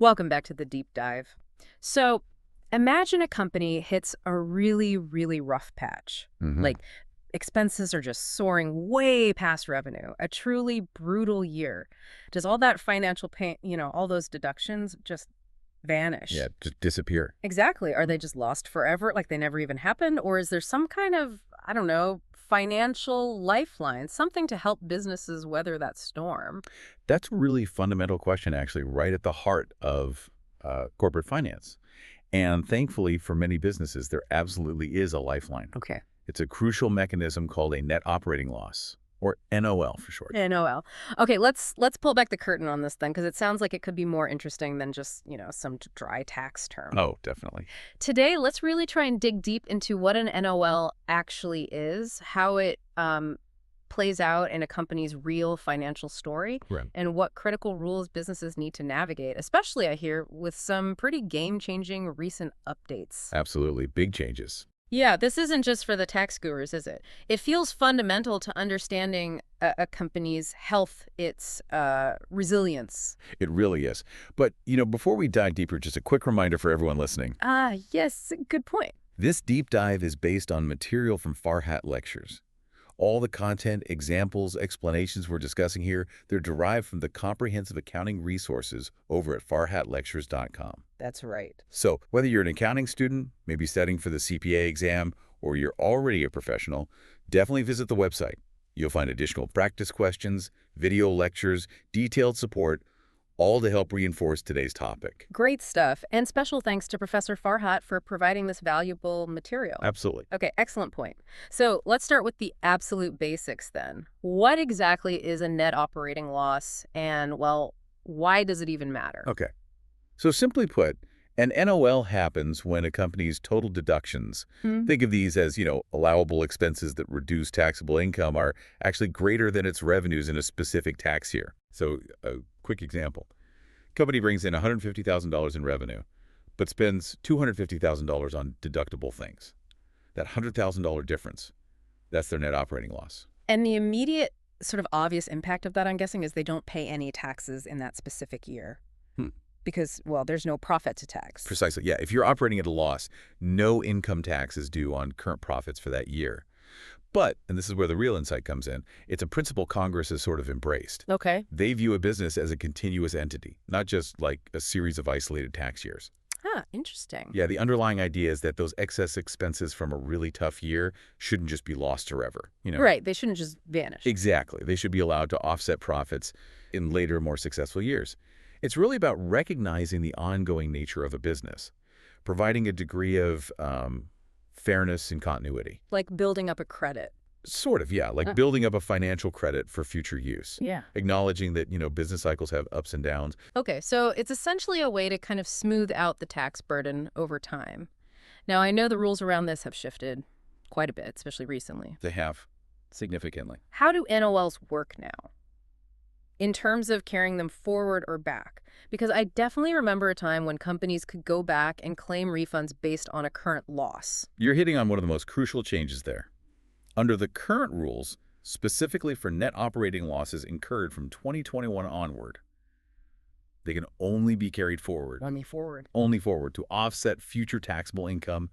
Welcome back to the deep dive. So, imagine a company hits a really, really rough patch. Hmm. Like, expenses are just soaring way past revenue. A truly brutal year. Does all that financial pain, all those deductions just Yeah, vanish? just disappear. Exactly. Are they just lost forever, like they never even happened? Or is there some kind of, I don't know, financial lifeline, something to help businesses weather that storm? That's a really fundamental question, actually, right at the heart of corporate finance. And thankfully, for many businesses, there absolutely is a lifeline. Okay. It's a crucial mechanism called a net operating loss, or NOL for short. NOL. Okay, let's pull back the curtain on this then, because it sounds like it could be more interesting than just, some dry tax term. Oh, definitely. Today, let's really try and dig deep into what an NOL actually is, how it plays out in a company's real financial story, Right. and what critical rules businesses need to navigate, especially, I hear, with some pretty game-changing recent updates. Absolutely. Big changes. Yeah, this isn't just for the tax gurus, is it? It feels fundamental to understanding a company's health, its resilience. It really is. But, before we dive deeper, just a quick reminder for everyone listening. Ah, yes, good point. This deep dive is based on material from Farhat lectures. All the content, examples, explanations we're discussing here, they're derived from the comprehensive accounting resources over at farhatlectures.com. That's right. So whether you're an accounting student, maybe studying for the CPA exam, or you're already a professional, definitely visit the website. You'll find additional practice questions, video lectures, detailed support, all to help reinforce today's topic. Great stuff. And special thanks to Professor Farhat for providing this valuable material. Absolutely. Okay, excellent point. So let's start with the absolute basics then. What exactly is a net operating loss and, well, why does it even matter? Okay. So simply put, an NOL happens when a company's total deductions, Hmm. think of these as, allowable expenses that reduce taxable income, are actually greater than its revenues in a specific tax year. So a quick example. Company brings in $150,000 in revenue, but spends $250,000 on deductible things. That $100,000 difference, that's their net operating loss. And the immediate sort of obvious impact of that, I'm guessing, is they don't pay any taxes in that specific year. Hmm. Because, well, there's no profit to tax. Precisely, yeah. If you're operating at a loss, no income tax is due on current profits for that year. But, and this is where the real insight comes in, it's a principle Congress has sort of embraced. Okay. They view a business as a continuous entity, not just like a series of isolated tax years. Ah, interesting. Yeah, the underlying idea is that those excess expenses from a really tough year shouldn't just be lost forever. Right, they shouldn't just vanish. Exactly. They should be allowed to offset profits in later, more successful years. It's really about recognizing the ongoing nature of a business, providing a degree of fairness and continuity. Like building up a credit. Sort of, yeah, like building up a financial credit for future use. Yeah. Acknowledging that, business cycles have ups and downs. Okay, so it's essentially a way to kind of smooth out the tax burden over time. Now, I know the rules around this have shifted quite a bit, especially recently. They have, significantly. How do NOLs work now in terms of carrying them forward or back? Because I definitely remember a time when companies could go back and claim refunds based on a current loss. You're hitting on one of the most crucial changes there. Under the current rules, specifically for net operating losses incurred from 2021 onward, they can only be carried forward. Only forward to offset future taxable income.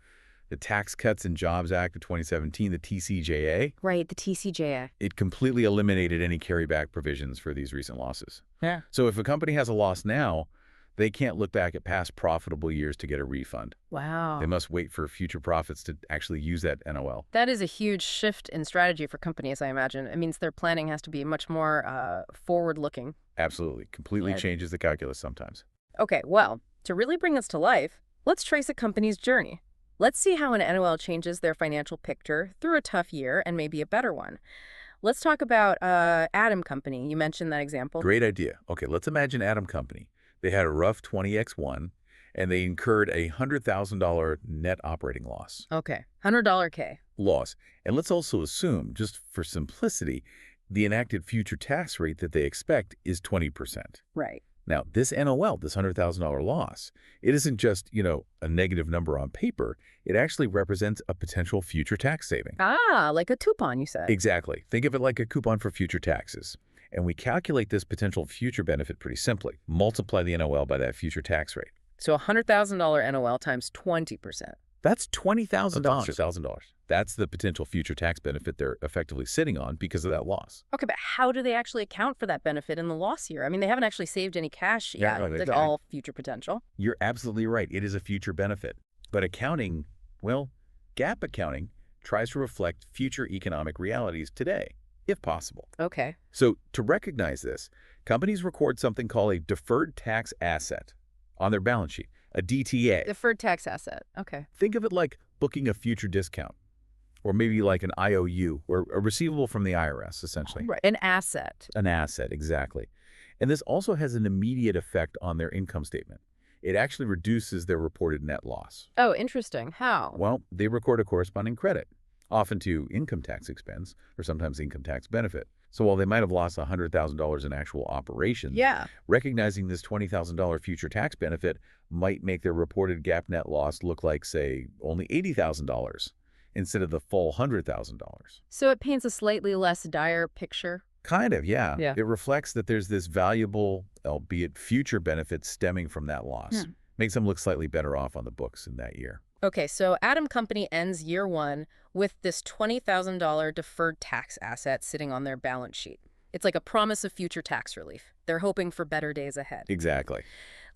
The Tax Cuts and Jobs Act of 2017, the TCJA, Right, the TCJA. it completely eliminated any carryback provisions for these recent losses. Yeah. So if a company has a loss now, they can't look back at past profitable years to get a refund. Wow. They must wait for future profits to actually use that NOL. That is a huge shift in strategy for companies, I imagine. It means their planning has to be much more forward-looking. Absolutely. Completely Yeah. changes the calculus sometimes. Okay, well, to really bring us to life, let's trace a company's journey. Let's see how an NOL changes their financial picture through a tough year and maybe a better one. Let's talk about Adam Company. You mentioned that example. Great idea. Okay, let's imagine Adam Company. They had a rough 20x1, and they incurred a $100,000 net operating loss. Okay, $100 K. Loss. And let's also assume, just for simplicity, the enacted future tax rate that they expect is 20%. Right. Now, this NOL, this $100,000 loss, it isn't just, a negative number on paper. It actually represents a potential future tax saving. Ah, like a coupon, you said. Exactly. Think of it like a coupon for future taxes. And we calculate this potential future benefit pretty simply. Multiply the NOL by that future tax rate. So $100,000 NOL times 20%. That's $20,000. $100,000. That's the potential future tax benefit they're effectively sitting on because of that loss. Okay, but how do they actually account for that benefit in the loss year? I mean, they haven't actually saved any cash yet. It's all future potential. You're absolutely right. It is a future benefit. But accounting, well, GAAP accounting tries to reflect future economic realities today, if possible. Okay. So to recognize this, companies record something called a deferred tax asset on their balance sheet, a DTA. Deferred tax asset. Okay. Think of it like booking a future discount, or maybe like an IOU, or a receivable from the IRS, essentially. Right. An asset. An asset, exactly. And this also has an immediate effect on their income statement. It actually reduces their reported net loss. Oh, interesting. How? Well, they record a corresponding credit, often to income tax expense or sometimes income tax benefit. So while they might have lost $100,000 in actual operations, recognizing this $20,000 future tax benefit might make their reported GAAP net loss look like, say, only $80,000 instead of the full $100,000. So it paints a slightly less dire picture? Kind of, yeah. It reflects that there's this valuable, albeit future benefit stemming from that loss. Makes them look slightly better off on the books in that year. Okay, so Adam Company ends year one with this $20,000 deferred tax asset sitting on their balance sheet. It's like a promise of future tax relief. They're hoping for better days ahead. Exactly.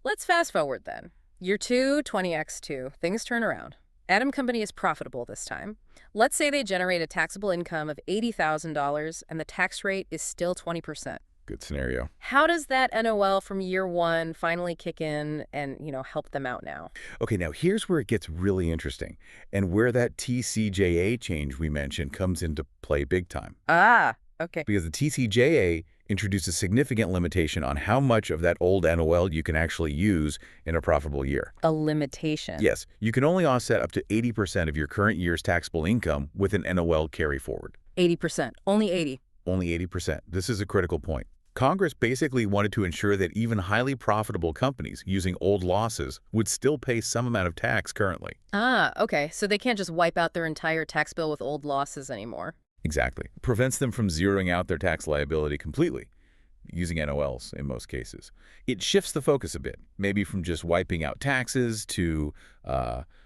Let's fast forward then. Year two, 20x2, things turn around. Adam Company is profitable this time. Let's say they generate a taxable income of $80,000 and the tax rate is still 20%. Good scenario. How does that NOL from year one finally kick in and, help them out now? Okay, now here's where it gets really interesting and where that TCJA change we mentioned comes into play big time. Ah, okay. Because the TCJA introduces significant limitation on how much of that old NOL you can actually use in a profitable year. A limitation? Yes. You can only offset up to 80% of your current year's taxable income with an NOL carry forward. 80%. Only 80. Only 80%. This is a critical point. Congress basically wanted to ensure that even highly profitable companies using old losses would still pay some amount of tax currently. Ah, okay. So they can't just wipe out their entire tax bill with old losses anymore. Exactly. Prevents them from zeroing out their tax liability completely, using NOLs in most cases. It shifts the focus a bit, maybe from just wiping out taxes to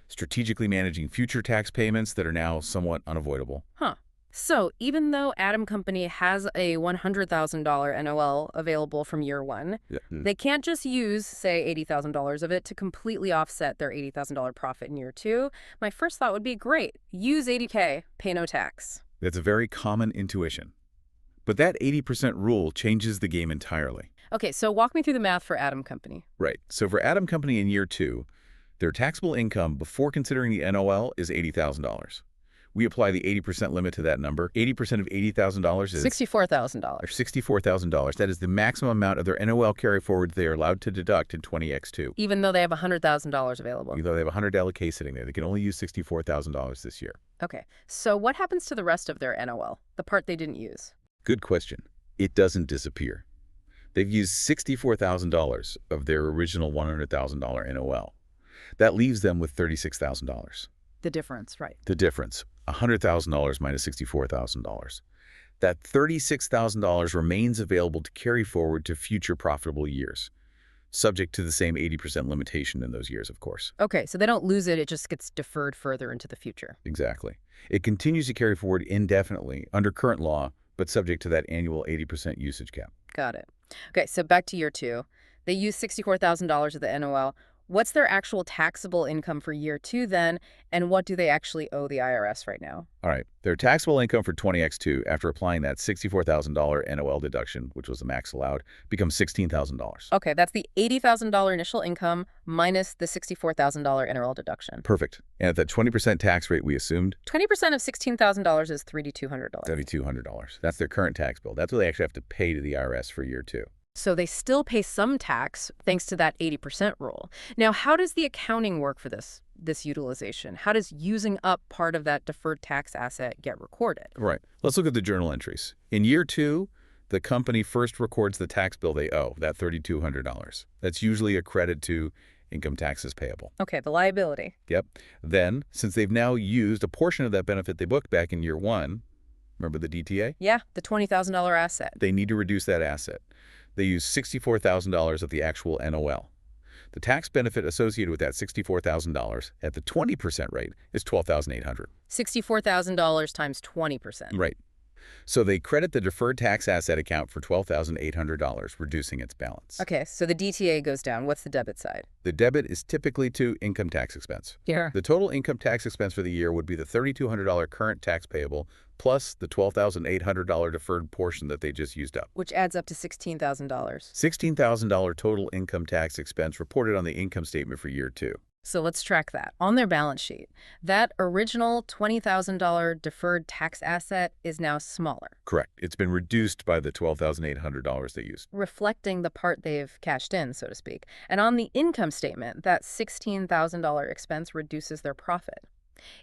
strategically managing future tax payments that are now somewhat unavoidable. Huh. So even though Adam Company has a $100,000 NOL available from year one, they can't just use, say, $80,000 of it to completely offset their $80,000 profit in year two. My first thought would be, great, use $80K, pay no tax. That's a very common intuition. But that 80% rule changes the game entirely. Okay, so walk me through the math for Adam Company. Right. So for Adam Company in year two, their taxable income before considering the NOL is $80,000. We apply the 80% limit to that number. 80% of $80,000 is $64,000. $64,000. That is the maximum amount of their NOL carry forward they are allowed to deduct in 20x2. Even though they have $100,000 available. Even though they have $100K sitting there, they can only use $64,000 this year. Okay. So what happens to the rest of their NOL, the part they didn't use? Good question. It doesn't disappear. They've used $64,000 of their original $100,000 NOL. That leaves them with $36,000. The difference, right. The difference. $100,000 minus $64,000. That $36,000 remains available to carry forward to future profitable years, subject to the same 80% limitation in those years, of course. Okay, so they don't lose it, it just gets deferred further into the future. Exactly. It continues to carry forward indefinitely under current law, but subject to that annual 80% usage cap. Got it. Okay, so back to year two. They use $64,000 of the NOL. What's their actual taxable income for year two then, and what do they actually owe the IRS right now? All right. Their taxable income for 20x2, after applying that $64,000 NOL deduction, which was the max allowed, becomes $16,000. Okay, that's the $80,000 initial income minus the $64,000 NOL deduction. Perfect. And at that 20% tax rate we assumed, 20% of $16,000 is $3,200. $3,200. That's their current tax bill. That's what they actually have to pay to the IRS for year two. So they still pay some tax thanks to that 80% rule. Now, how does the accounting work for this utilization? How does using up part of that deferred tax asset get recorded? Right. Let's look at the journal entries. In year two, the company first records the tax bill they owe, that $3,200. That's usually a credit to income taxes payable. Okay, the liability. Yep. Then, since they've now used a portion of that benefit they booked back in year one, Remember the DTA? Yeah, the $20,000 asset. They need to reduce that asset. They use $64,000 of the actual NOL. The tax benefit associated with that $64,000 at the 20% rate is $12,800. $64,000 times 20%. Right. So they credit the deferred tax asset account for $12,800, reducing its balance. Okay, so the DTA goes down. What's the debit side? The debit is typically to income tax expense. Yeah. The total income tax expense for the year would be the $3,200 current tax payable plus the $12,800 deferred portion that they just used up. Which adds up to $16,000. $16,000 total income tax expense reported on the income statement for year 2. So let's track that. On their balance sheet, that original $20,000 deferred tax asset is now smaller. Correct. It's been reduced by the $12,800 they used. Reflecting the part they've cashed in, so to speak. And on the income statement, that $16,000 expense reduces their profit.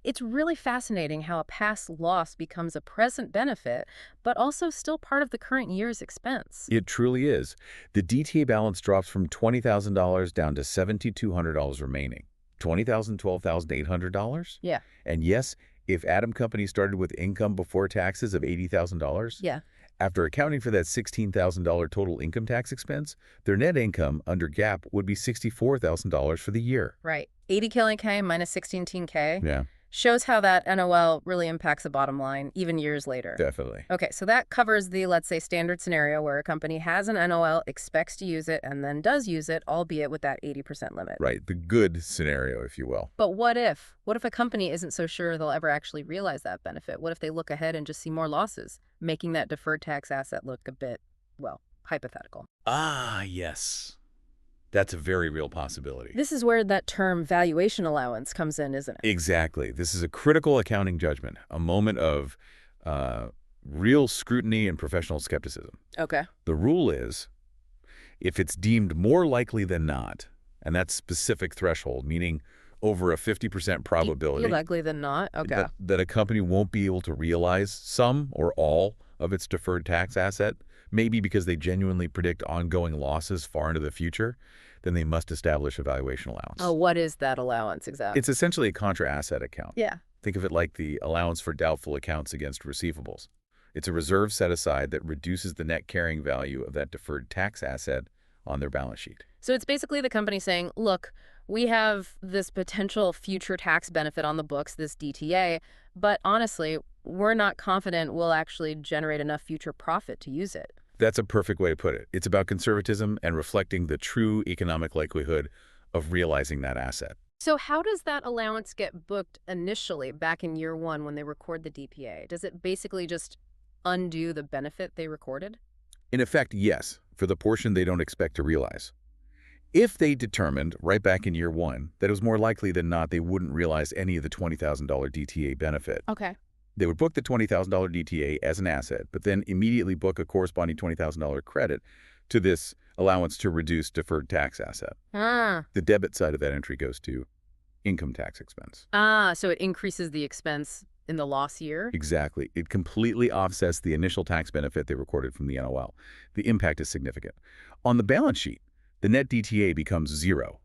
It's really fascinating how a past loss becomes a present benefit, but also still part of the current year's expense. It truly is. The DTA balance drops from $20,000 down to $7,200 remaining. $20,000, $12,800? Yeah. And yes, if Adam Company started with income before taxes of $80,000, Yeah. after accounting for that $16,000 total income tax expense, their net income under GAAP would be $64,000 for the year. Right. 80K minus 16K. Yeah, Shows how that NOL really impacts the bottom line, even years later. definitely. Okay, so that covers the, let's say, standard scenario where a company has an NOL, expects to use it, and then does use it, albeit with that 80% limit. Right, the good scenario, if you will. But what if? What if a company isn't so sure they'll ever actually realize that benefit? What if they look ahead and just see more losses, making that deferred tax asset look a bit, well, hypothetical? Ah, yes. That's a very real possibility. This is where that term valuation allowance comes in, isn't it? Exactly. This is a critical accounting judgment, a moment of real scrutiny and professional skepticism. Okay. The rule is, if it's deemed more likely than not, and that's specific threshold, meaning over a 50% probability More likely than not? Okay. that a company won't be able to realize some or all of its deferred tax asset, maybe because they genuinely predict ongoing losses far into the future, then they must establish a valuation allowance. Oh, what is that allowance exactly? It's essentially a contra asset account. Yeah. Think of it like the allowance for doubtful accounts against receivables. It's a reserve set aside that reduces the net carrying value of that deferred tax asset on their balance sheet. So it's basically the company saying, look, we have this potential future tax benefit on the books, this DTA, but honestly, we're not confident we'll actually generate enough future profit to use it. That's a perfect way to put it. It's about conservatism and reflecting the true economic likelihood of realizing that asset. So how does that allowance get booked initially back in year 1 when they record the DPA? Does it basically just undo the benefit they recorded? In effect, yes, for the portion they don't expect to realize. If they determined right back in year 1 that it was more likely than not they wouldn't realize any of the $20,000 DTA benefit, Okay. they would book the $20,000 DTA as an asset, but then immediately book a corresponding $20,000 credit to this allowance to reduce deferred tax asset. Ah. The debit side of that entry goes to income tax expense. So it increases the expense in the loss year? Exactly. It completely offsets the initial tax benefit they recorded from the NOL. The impact is significant. On the balance sheet, the net DTA becomes zero.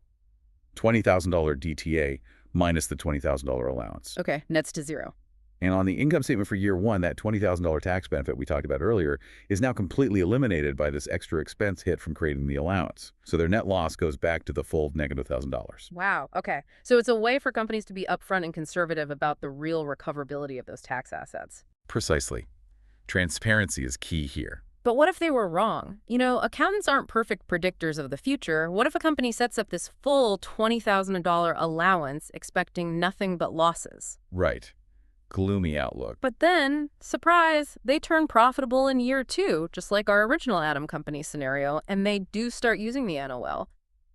$20,000 DTA minus the $20,000 allowance. Okay, nets to zero. And on the income statement for year 1, that $20,000 tax benefit we talked about earlier is now completely eliminated by this extra expense hit from creating the allowance. So their net loss goes back to the full negative $1,000. Wow, okay. So it's a way for companies to be upfront and conservative about the real recoverability of those tax assets. Precisely. Transparency is key here. But what if they were wrong? You know, accountants aren't perfect predictors of the future. What if a company sets up this full $20,000 allowance expecting nothing but losses? Right. Gloomy outlook. But then, surprise, they turn profitable in year 2, just like our original Adam Company scenario, and they do start using the NOL.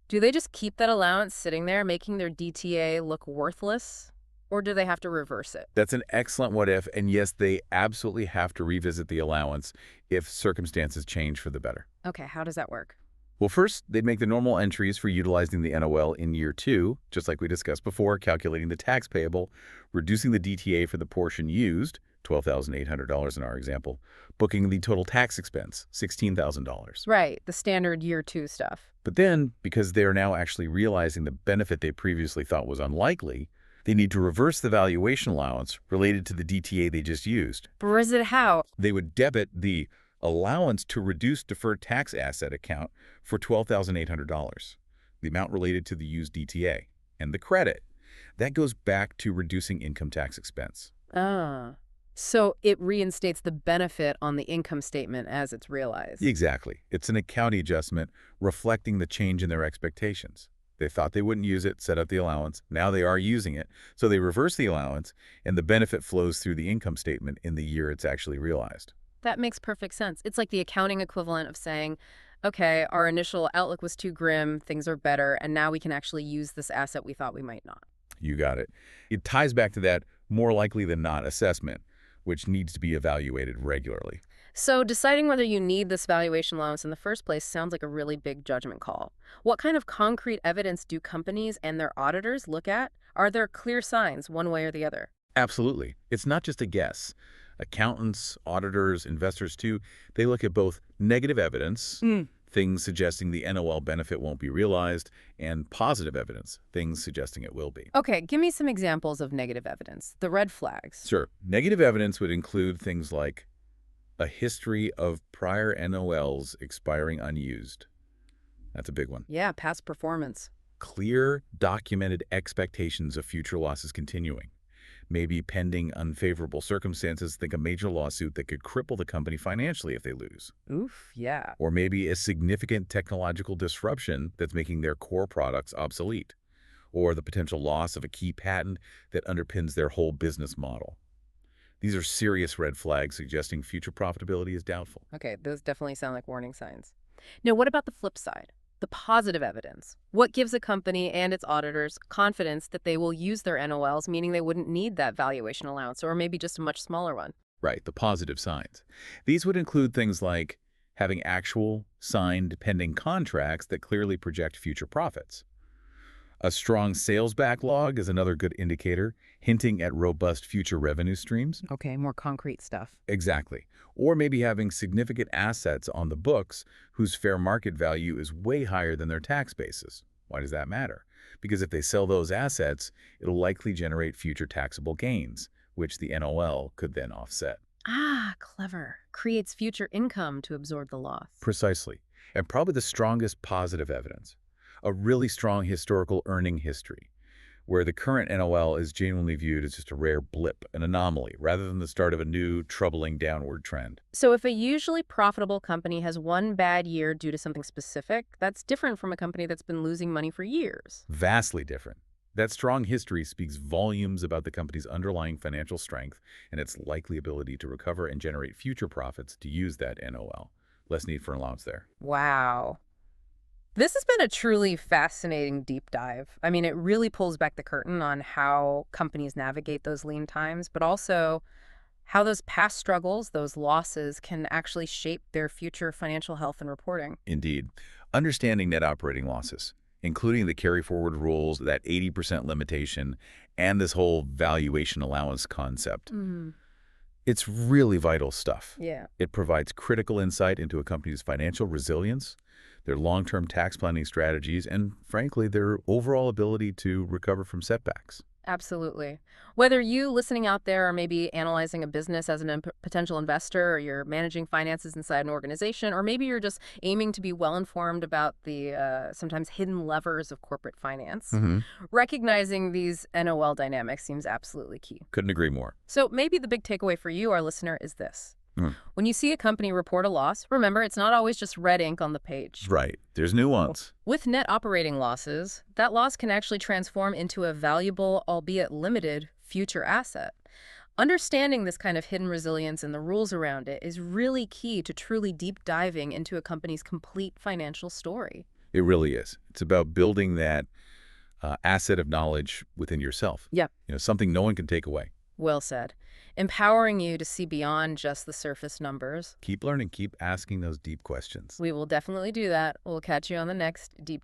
Do they just keep that allowance sitting there, making their DTA look worthless? Or do they have to reverse it? That's an excellent what if, and yes, they absolutely have to revisit the allowance if circumstances change for the better. Okay, how does that work? Well, first, they'd make the normal entries for utilizing the NOL in year 2, just like we discussed before, calculating the tax payable, reducing the DTA for the portion used, $12,800 in our example, booking the total tax expense, $16,000. Right, the standard year 2 stuff. But then, because they are now actually realizing the benefit they previously thought was unlikely, They need to reverse the valuation allowance related to the DTA they just used. Reverse it how? They would debit the allowance to reduce deferred tax asset account for $12,800, the amount related to the used DTA, and the credit. That goes back to reducing income tax expense. Ah. So it reinstates the benefit on the income statement as it's realized. Exactly. It's an accounting adjustment reflecting the change in their expectations. They thought they wouldn't use it, set up the allowance. Now they are using it. So they reverse the allowance, and the benefit flows through the income statement in the year it's actually realized. That makes perfect sense. It's like the accounting equivalent of saying, okay, our initial outlook was too grim, things are better, and now we can actually use this asset we thought we might not. You got it. It ties back to that more likely than not assessment, which needs to be evaluated regularly. So deciding whether you need this valuation allowance in the first place sounds like a really big judgment call. What kind of concrete evidence do companies and their auditors look at? Are there clear signs one way or the other? Absolutely. It's not just a guess. Accountants, auditors, investors too, they look at both negative evidence, things suggesting the NOL benefit won't be realized, and positive evidence, things suggesting it will be. Okay, give me some examples of negative evidence, the red flags. Sure. Negative evidence would include things like a history of prior NOLs expiring unused. That's a big one. Yeah, past performance. Clear, documented expectations of future losses continuing. Maybe pending unfavorable circumstances, think a major lawsuit that could cripple the company financially if they lose. Oof, yeah. Or maybe a significant technological disruption that's making their core products obsolete. Or the potential loss of a key patent that underpins their whole business model. These are serious red flags suggesting future profitability is doubtful. Okay, those definitely sound like warning signs. Now, what about the flip side? The positive evidence. What gives a company and its auditors confidence that they will use their NOLs, meaning they wouldn't need that valuation allowance, or maybe just a much smaller one? Right, the positive signs. These would include things like having actual, signed, pending contracts that clearly project future profits. A strong sales backlog is another good indicator, hinting at robust future revenue streams. Okay, more concrete stuff. Exactly. Or maybe having significant assets on the books whose fair market value is way higher than their tax basis. Why does that matter? Because if they sell those assets, it'll likely generate future taxable gains, which the NOL could then offset. Ah, clever. Creates future income to absorb the loss. Precisely. And probably the strongest positive evidence. A really strong historical earning history, where the current NOL is genuinely viewed as just a rare blip, an anomaly, rather than the start of a new, troubling downward trend. So if a usually profitable company has one bad year due to something specific, that's different from a company that's been losing money for years. Vastly different. That strong history speaks volumes about the company's underlying financial strength and its likely ability to recover and generate future profits to use that NOL. Less need for an allowance there. Wow. This has been a truly fascinating deep dive. I mean, it really pulls back the curtain on how companies navigate those lean times, but also how those past struggles, those losses, can actually shape their future financial health and reporting. Indeed. Understanding net operating losses, including the carry-forward rules, that 80% limitation, and this whole valuation allowance concept. It's really vital stuff. Yeah. It provides critical insight into a company's financial resilience, their long-term tax planning strategies, and frankly, their overall ability to recover from setbacks. Absolutely. Whether you listening out there are maybe analyzing a business as a potential investor, or you're managing finances inside an organization, or maybe you're just aiming to be well-informed about the sometimes hidden levers of corporate finance, recognizing these NOL dynamics seems absolutely key. Couldn't agree more. So maybe the big takeaway for you, our listener, is this. When you see a company report a loss, remember, it's not always just red ink on the page. Right. There's nuance. With net operating losses, that loss can actually transform into a valuable, albeit limited, future asset. Understanding this kind of hidden resilience and the rules around it is really key to truly deep diving into a company's complete financial story. It really is. It's about building that asset of knowledge within yourself. Yeah. Something no one can take away. Well said. Empowering you to see beyond just the surface numbers. Keep learning, keep asking those deep questions. We will definitely do that. We'll catch you on the next Deep Dive.